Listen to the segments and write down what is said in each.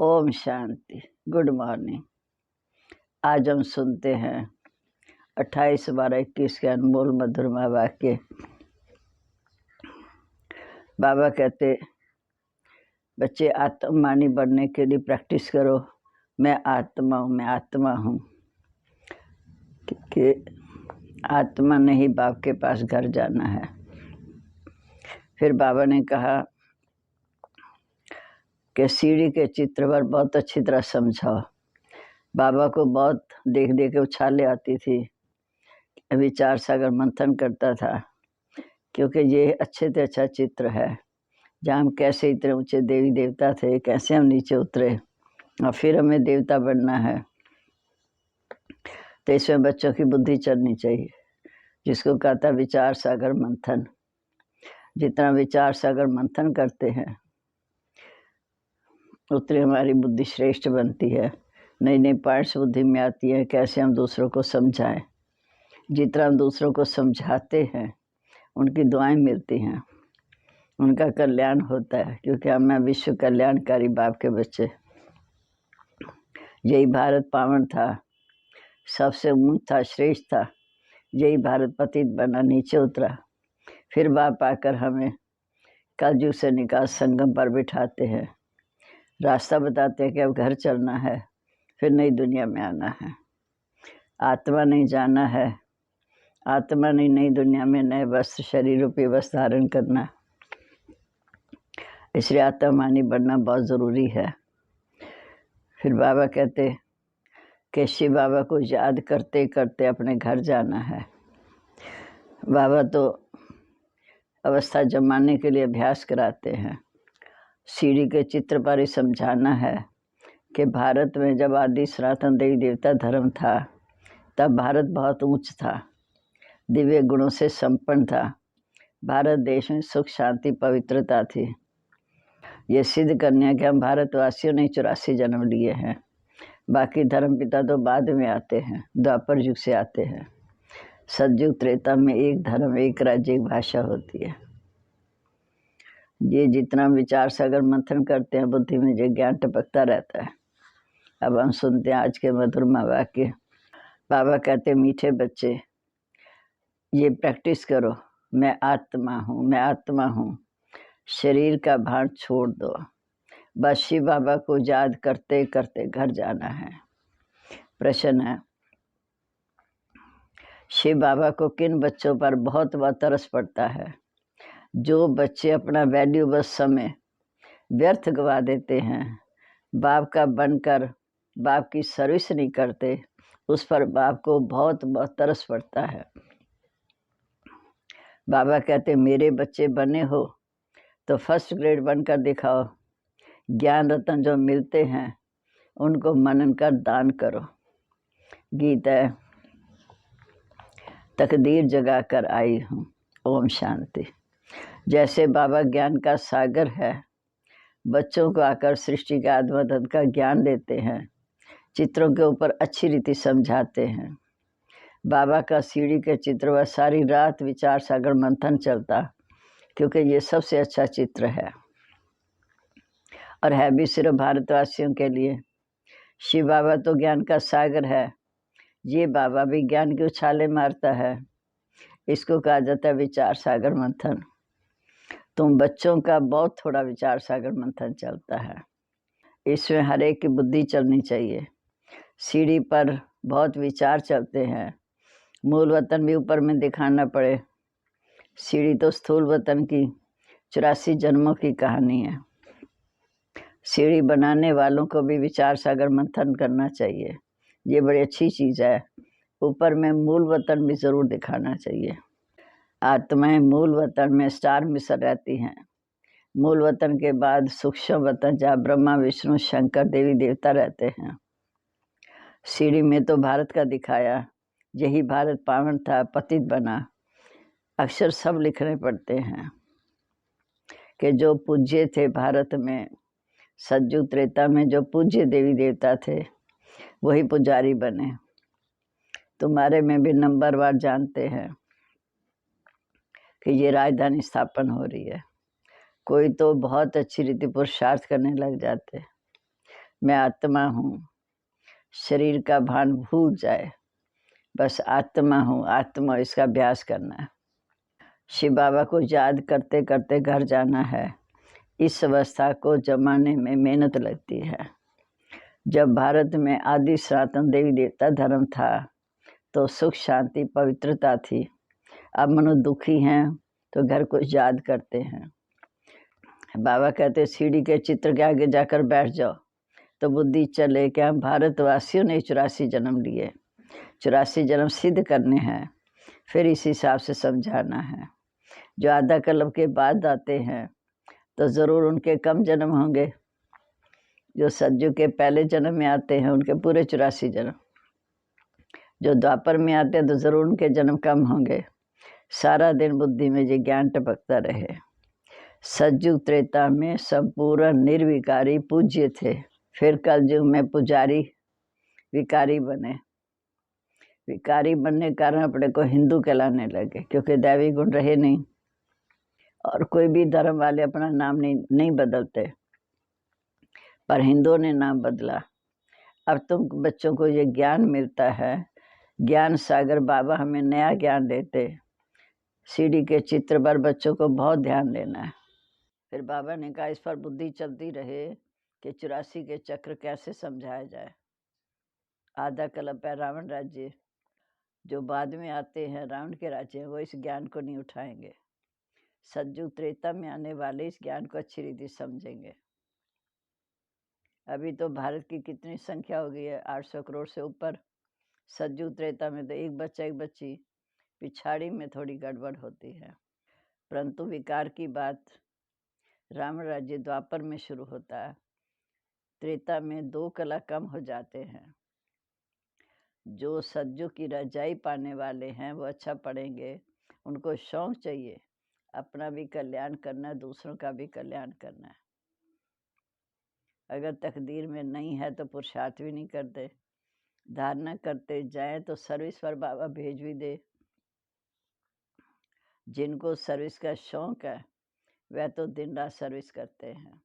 Om Shanti. Good morning. आज हम सुनते हैं 28/12/21 के अनमोल मधुरमा वाक्य। बाबा कहते, बच्चे आत्मवानी बनने के लिए प्रैक्टिस करो। मैं आत्मा हूँ, मैं आत्मा हूँ। कि आत्मा ने ही बाप के पास घर जाना है। फिर बाबा ने कहा कि सीढ़ी के चित्र पर बहुत अच्छी तरह समझाओ। बाबा को बहुत देख देख के उछाले आती थी, विचार सागर मंथन करता था, क्योंकि ये अच्छे से अच्छा चित्र है जहाँ हम कैसे इतने ऊंचे देवी देवता थे, कैसे हम नीचे उतरे और फिर हमें देवता बनना है। तो इसमें बच्चों की बुद्धि चलनी चाहिए, जिसको कहता विचार सागर मंथन। जितना विचार सागर मंथन करते हैं उतनी हमारी बुद्धि श्रेष्ठ बनती है। नई नई पॉइंट्स बुद्धि में आती है, कैसे हम दूसरों को समझाएं। जितना हम दूसरों को समझाते हैं उनकी दुआएं मिलती हैं, उनका कल्याण होता है, क्योंकि हम विश्व कल्याणकारी बाप के बच्चे। यही भारत पावन था, सबसे ऊंचा था, श्रेष्ठ था। यही भारत पतित बना, नीचे उतरा। फिर बाप आकर हमें कलयुग से निकाल संगम पर बिठाते हैं, रास्ता बताते हैं कि अब घर चलना है, फिर नई दुनिया में आना है। आत्मा नहीं जाना है, आत्मा नहीं नई दुनिया में नए वस्त्र, शरीर रूपी वस्त्र धारण करना। इसलिए आत्मानी बनना बहुत ज़रूरी है। फिर बाबा कहते कि शिव बाबा को याद करते करते अपने घर जाना है। बाबा तो अवस्था जमाने के लिए अभ्यास कराते हैं। सीढ़ी के चित्र पर ही समझाना है कि भारत में जब आदि सनातन देवी देवता धर्म था, तब भारत बहुत ऊंच था, दिव्य गुणों से संपन्न था। भारत देश में सुख शांति पवित्रता थी। ये सिद्ध करने के हम भारतवासियों ने 84 जन्म लिए हैं। बाकी धर्म पिता तो बाद में आते हैं, द्वापर युग से आते हैं। सतयुग त्रेता में एक धर्म, एक राज्य, एक भाषा होती है। ये जितना विचार सागर मंथन करते हैं, बुद्धि में जो ज्ञान टपकता रहता है। अब हम सुनते हैं आज के मधुरमा वाक्य। बाबा कहते, मीठे बच्चे ये प्रैक्टिस करो, मैं आत्मा हूँ, मैं आत्मा हूँ। शरीर का भार छोड़ दो, बस शिव बाबा को याद करते करते घर जाना है। प्रश्न है, शिव बाबा को किन बच्चों पर बहुत तरस पड़ता है? जो बच्चे अपना वैल्यूबल समय व्यर्थ गवा देते हैं, बाप का बनकर बाप की सर्विस नहीं करते, उस पर बाप को बहुत तरस पड़ता है। बाबा कहते, मेरे बच्चे बने हो तो फर्स्ट ग्रेड बनकर दिखाओ। ज्ञान रत्न जो मिलते हैं उनको मनन कर दान करो। गीत है, तकदीर जगा कर आई हूँ। ओम शांति। जैसे बाबा ज्ञान का सागर है, बच्चों को आकर सृष्टि के आत्मतत्व का ज्ञान देते हैं, चित्रों के ऊपर अच्छी रीति समझाते हैं। बाबा का सीढ़ी के चित्र व सारी रात विचार सागर मंथन चलता, क्योंकि ये सबसे अच्छा चित्र है और है भी सिर्फ भारतवासियों के लिए। शिव बाबा तो ज्ञान का सागर है, ये बाबा भी ज्ञान की उछाले मारता है। इसको कहा जाता है विचार सागर मंथन। तुम बच्चों का बहुत थोड़ा विचार सागर मंथन चलता है। इसमें हर एक की बुद्धि चलनी चाहिए। सीढ़ी पर बहुत विचार चलते हैं, मूल वतन भी ऊपर में दिखाना पड़े। सीढ़ी तो स्थूल वतन की 84 जन्मों की कहानी है। सीढ़ी बनाने वालों को भी विचार सागर मंथन करना चाहिए, ये बड़ी अच्छी चीज़ है। ऊपर में मूल वतन भी ज़रूर दिखाना चाहिए। आत्माएं मूल वतन में स्टार मिशन रहती हैं। मूल वतन के बाद सूक्ष्म वतन, जहाँ ब्रह्मा विष्णु शंकर देवी देवता रहते हैं। सीढ़ी में तो भारत का दिखाया, यही भारत पावन था, पतित बना। अक्षर सब लिखने पड़ते हैं कि जो पूज्य थे भारत में, सतयुग त्रेता में जो पूज्य देवी देवता थे वही पुजारी बने। तुम्हारे में भी नंबरवार जानते हैं कि ये राजधानी स्थापन हो रही है। कोई तो बहुत अच्छी रीति पुरुषार्थ करने लग जाते, मैं आत्मा हूँ, शरीर का भान भूल जाए, बस आत्मा हूँ, आत्मा, इसका अभ्यास करना है। शिव बाबा को याद करते करते घर जाना है। इस अवस्था को जमाने में मेहनत लगती है। जब भारत में आदि सनातन देवी देवता धर्म था तो सुख शांति पवित्रता थी। अब मनुष्य दुखी हैं तो घर को याद करते हैं। बाबा कहते सीढ़ी के चित्र के आगे जाकर बैठ जाओ तो बुद्धि चले कि हम भारतवासियों ने 84 जन्म लिए, 84 जन्म सिद्ध करने हैं, फिर इस हिसाब से समझाना है। जो आधा कल्प के बाद आते हैं तो ज़रूर उनके कम जन्म होंगे, जो सज्जू के पहले जन्म में आते हैं उनके पूरे 84 जन्म, जो द्वापर में आते हैं तो ज़रूर उनके जन्म कम होंगे। सारा दिन बुद्धि में ये ज्ञान टपकता रहे। सज्जू त्रेता में संपूर्ण निर्विकारी पूज्य थे, फिर कलयुग में पुजारी विकारी बने। विकारी बनने के कारण अपने को हिंदू कहलाने लगे, क्योंकि दैवी गुण रहे नहीं। और कोई भी धर्म वाले अपना नाम नहीं बदलते, पर हिंदुओं ने नाम बदला। अब तुम बच्चों को ये ज्ञान मिलता है। ज्ञान सागर बाबा हमें नया ज्ञान देते। सीढ़ी के चित्र पर बच्चों को बहुत ध्यान देना है। फिर बाबा ने कहा इस पर बुद्धि चलती रहे कि 84 के चक्र कैसे समझाया जाए। आधा कल्प है रावण राज्य, जो बाद में आते हैं रावण के राज्य, वो इस ज्ञान को नहीं उठाएंगे। सज्जू त्रेता में आने वाले इस ज्ञान को अच्छी रीति समझेंगे। अभी तो भारत की कितनी संख्या हो गई है, 800 करोड़ से ऊपर। सज्जू त्रेता में तो एक बच्चा एक बच्ची, पिछाड़ी में थोड़ी गड़बड़ होती है। परंतु विकार की बात रावण राज्य द्वापर में शुरू होता है। त्रेता में 2 कला कम हो जाते हैं। जो सज्जू की रजाई पाने वाले हैं वो अच्छा पढ़ेंगे। उनको शौक चाहिए अपना भी कल्याण करना, दूसरों का भी कल्याण करना है। अगर तकदीर में नहीं है तो पुरुषार्थ भी नहीं करते। धारणा करते जाए तो सर्विस पर बाबा भेज भी दे। जिनको सर्विस का शौक है वह तो दिन रात सर्विस करते हैं।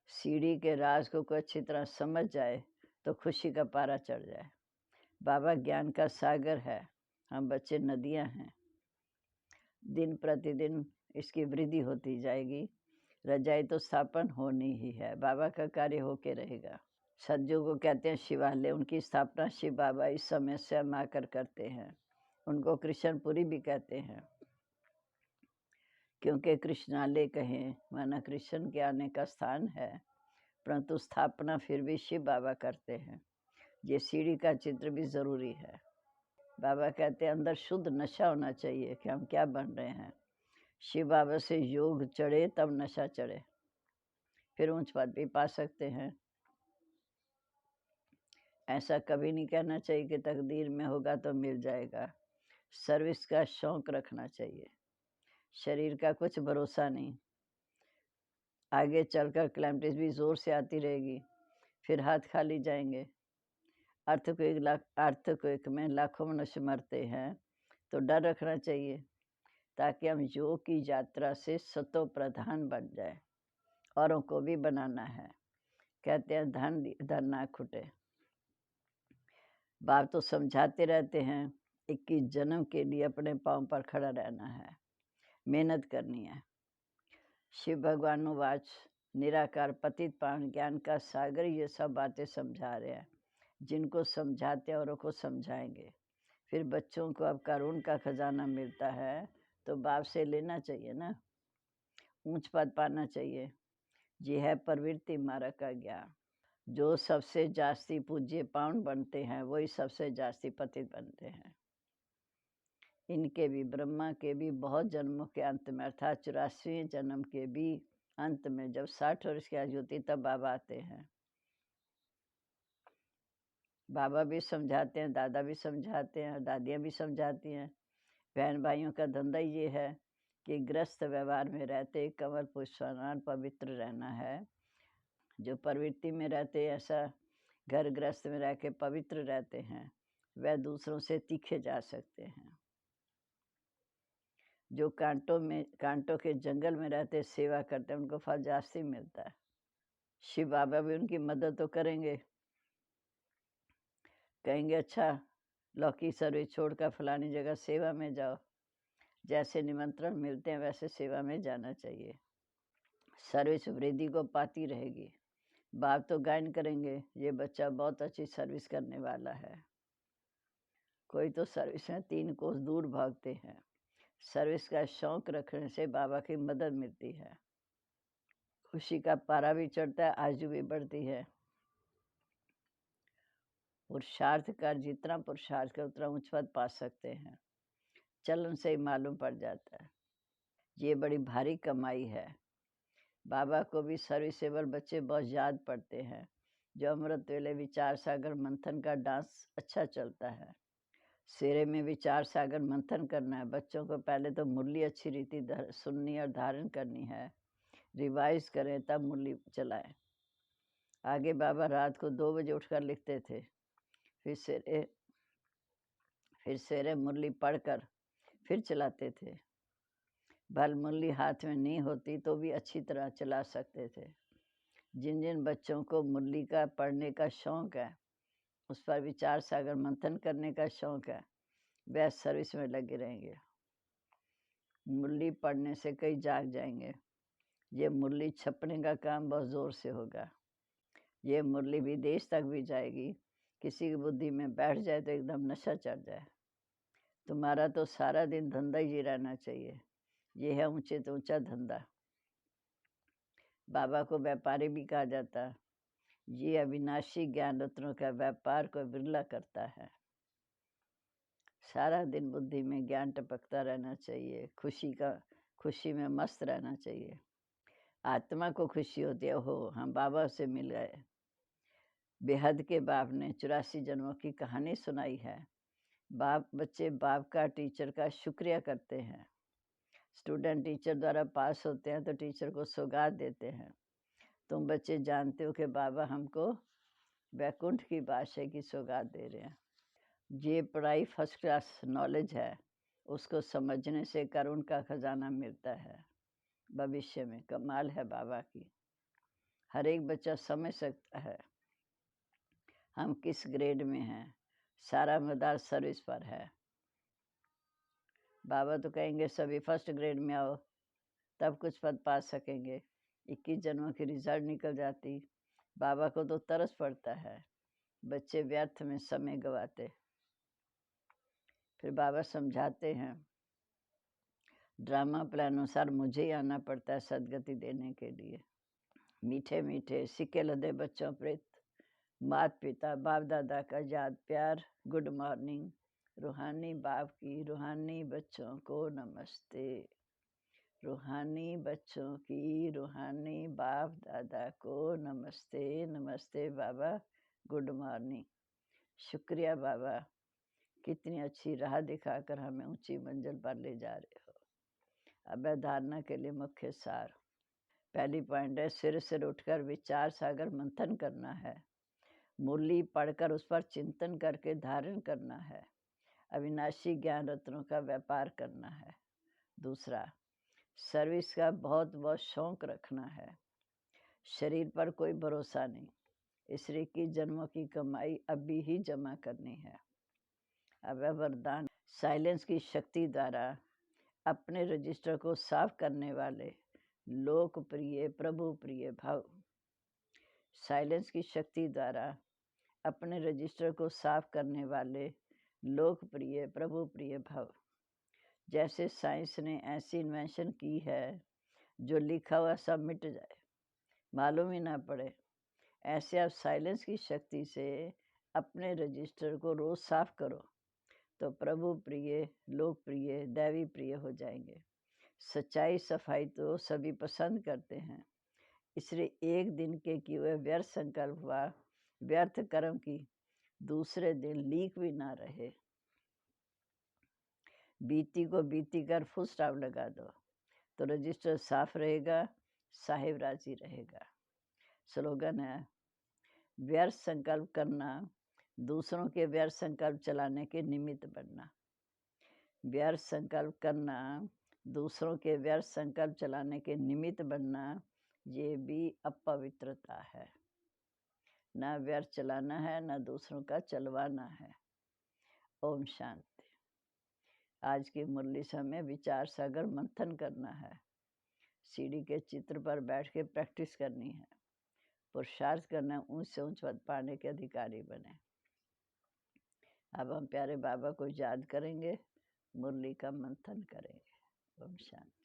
सीढ़ी के राज को कोई अच्छी तरह समझ जाए तो खुशी का पारा चढ़ जाए। बाबा ज्ञान का सागर है, हम बच्चे नदियां हैं। दिन प्रतिदिन इसकी वृद्धि होती जाएगी। रजाई तो स्थापन होनी ही है, बाबा का कार्य होके रहेगा। सज्जू को कहते हैं शिवालय, उनकी स्थापना शिव बाबा इस समय स्वयं आकर करते हैं। उनको कृष्णपुरी भी कहते हैं, क्योंकि कृष्णालय कहें माना कृष्ण के आने का स्थान है, परंतु स्थापना फिर भी शिव बाबा करते हैं। ये सीढ़ी का चित्र भी जरूरी है। बाबा कहते हैं अंदर शुद्ध नशा होना चाहिए कि हम क्या बन रहे हैं। शिव बाबा से योग चढ़े तब नशा चढ़े, फिर ऊंच पद भी पा सकते हैं। ऐसा कभी नहीं कहना चाहिए कि तकदीर में होगा तो मिल जाएगा। सर्विस का शौक रखना चाहिए। शरीर का कुछ भरोसा नहीं, आगे चलकर क्लैम्टिस भी जोर से आती रहेगी, फिर हाथ खाली जाएंगे। अर्थक्वेक में लाखों मनुष्य मरते हैं, तो डर रखना चाहिए ताकि हम योग की यात्रा से सतो प्रधान बन जाए। औरों को भी बनाना है। कहते हैं धन ना खुटे। बाप तो समझाते रहते हैं 21 जन्म के लिए अपने पांव पर खड़ा रहना है, मेहनत करनी है। शिव भगवान वाच निराकार पतित पावन ज्ञान का सागर, ये सब बातें समझा रहे हैं। जिनको समझाते हैं औरों को समझाएंगे। फिर बच्चों को अब कानून का खजाना मिलता है तो बाप से लेना चाहिए ना, ऊंच पद पाना चाहिए। ये है प्रवृत्ति मार्ग का ज्ञान। जो सबसे जास्ती पूज्य पावन बनते हैं वही सबसे जास्ती पतित बनते हैं। इनके भी, ब्रह्मा के भी बहुत जन्मों के अंत में, अर्थात 84वें जन्म के भी अंत में, जब 60 वर्ष की आयु होती तब बाबा आते हैं। बाबा भी समझाते हैं, दादा भी समझाते हैं, दादियाँ भी समझाती हैं। बहन भाइयों का धंधा ये है कि ग्रस्त व्यवहार में रहते कमल पुष्पान पवित्र रहना है। जो प्रवृत्ति में रहते ऐसा घर गृहस्थ में रह के पवित्र रहते हैं, वह दूसरों से तीखे जा सकते हैं। जो कांटों के जंगल में रहते सेवा करते हैं, उनको फल जास्ती मिलता है। शिव बाबा भी उनकी मदद तो करेंगे, कहेंगे अच्छा लौकी सर्विस छोड़कर फलानी जगह सेवा में जाओ। जैसे निमंत्रण मिलते हैं वैसे सेवा में जाना चाहिए। सर्विस वृद्धि को पाती रहेगी। बाप तो गायन करेंगे, ये बच्चा बहुत अच्छी सर्विस करने वाला है। कोई तो सर्विस में 3 कोस दूर भागते हैं। सर्विस का शौक रखने से बाबा की मदद मिलती है। खुशी का पारा भी चढ़ता है, आयु भी बढ़ती है। पुरुषार्थ का जितना पुरुषार्थ कर उतना उच्च पद पा सकते हैं। चलन से ही मालूम पड़ जाता है। ये बड़ी भारी कमाई है। बाबा को भी सर्विसेबल बच्चे बहुत याद पड़ते हैं। जो अमृत वेले विचार सागर मंथन का डांस अच्छा चलता है। सेरे में विचार सागर मंथन करना है। बच्चों को पहले तो मुरली अच्छी रीति सुननी और धारण करनी है। रिवाइज करें तब मुरली चलाएं। आगे बाबा रात को 2 बजे उठकर लिखते थे। फिर सवेरे मुरली पढ़कर फिर चलाते थे। भल मुरली हाथ में नहीं होती तो भी अच्छी तरह चला सकते थे। जिन जिन बच्चों को मुरली का पढ़ने का शौक है, उस पर विचार सागर मंथन करने का शौक है, वह सर्विस में लगे रहेंगे। मुरली पढ़ने से कई जाग जाएंगे। ये मुरली छपने का काम बहुत ज़ोर से होगा। ये मुरली विदेश तक भी जाएगी। किसी की बुद्धि में बैठ जाए तो एकदम नशा चढ़ जाए। तुम्हारा तो सारा दिन धंधा ही रहना चाहिए। ये है ऊंचे तो ऊंचा धंधा। बाबा को व्यापारी भी कहा जाता। ये अविनाशी ज्ञान रत्नों का व्यापार को बिरला करता है। सारा दिन बुद्धि में ज्ञान टपकता रहना चाहिए। खुशी में मस्त रहना चाहिए। आत्मा को खुशी होती है, हो हम बाबा से मिल गए। बेहद के बाप ने 84 जन्मों की कहानी सुनाई है। बच्चे बाप का टीचर का शुक्रिया करते हैं। स्टूडेंट टीचर द्वारा पास होते हैं तो टीचर को सौगात देते हैं। तुम बच्चे जानते हो कि बाबा हमको वैकुंठ की बादशाह की सौगात दे रहे हैं। ये पढ़ाई फर्स्ट क्लास नॉलेज है, उसको समझने से करुण का खजाना मिलता है। भविष्य में कमाल है बाबा की। हर एक बच्चा समझ सकता है हम किस ग्रेड में हैं। सारा मदार सर्विस पर है। बाबा तो कहेंगे सभी फर्स्ट ग्रेड में आओ, तब कुछ पद पा सकेंगे। 21 जन्मों की रिजल्ट निकल जाती। बाबा को तो तरस पड़ता है। बच्चे व्यर्थ में समय गवाते। फिर बाबा समझाते हैं, ड्रामा प्लान अनुसार मुझे ही आना पड़ता है सदगति देने के लिए। मीठे मीठे सिक्के लदे बच्चों प्रेत माता पिता बाप दादा का याद प्यार गुड मॉर्निंग। रूहानी बाप की रूहानी बच्चों को नमस्ते। रूहानी बच्चों की रूहानी बाप दादा को नमस्ते। नमस्ते बाबा, गुड मॉर्निंग। शुक्रिया बाबा, कितनी अच्छी राह दिखाकर हमें ऊंची मंजिल पर ले जा रहे हो। अब धारणा के लिए मुख्य सार। पहली पॉइंट है सिर सिर उठकर विचार सागर मंथन करना है। मुरली पढ़कर उस पर चिंतन करके धारण करना है। अविनाशी ज्ञान रत्नों का व्यापार करना है। दूसरा, सर्विस का बहुत बहुत शौक रखना है। शरीर पर कोई भरोसा नहीं, इसलिए 21 जन्मों की कमाई अभी ही जमा करनी है। अब वरदान, साइलेंस की शक्ति द्वारा अपने रजिस्टर को साफ करने वाले लोकप्रिय प्रभु प्रिय भाव। साइलेंस की शक्ति द्वारा अपने रजिस्टर को साफ करने वाले लोकप्रिय प्रभु प्रिय भाव। जैसे साइंस ने ऐसी इन्वेंशन की है जो लिखा हुआ सब मिट जाए, मालूम ही ना पड़े, ऐसे आप साइलेंस की शक्ति से अपने रजिस्टर को रोज साफ करो तो प्रभु प्रिय लोकप्रिय दैवी प्रिय हो जाएंगे। सच्चाई सफाई तो सभी पसंद करते हैं, इसलिए एक दिन के किए हुए व्यर्थ संकल्प व व्यर्थ कर्म की दूसरे दिन लीक भी ना रहे। बीती को बीती कर फुल स्टॉप लगा दो तो रजिस्टर साफ रहेगा, साहिब राजी रहेगा। स्लोगन है, व्यर्थ संकल्प करना दूसरों के व्यर्थ संकल्प चलाने के निमित्त बनना। व्यर्थ संकल्प करना दूसरों के व्यर्थ संकल्प चलाने के निमित्त बनना ये भी अपवित्रता है। ना व्यर्थ चलाना है, ना दूसरों का चलवाना है। ओम शांति। आज की मुरली से हमें विचार सागर मंथन करना है। सीढ़ी के चित्र पर बैठ के प्रैक्टिस करनी है। पुरुषार्थ करना, ऊंच से ऊंच पद पाने के अधिकारी बने। अब हम प्यारे बाबा को याद करेंगे, मुरली का मंथन करेंगे। ओम शांति।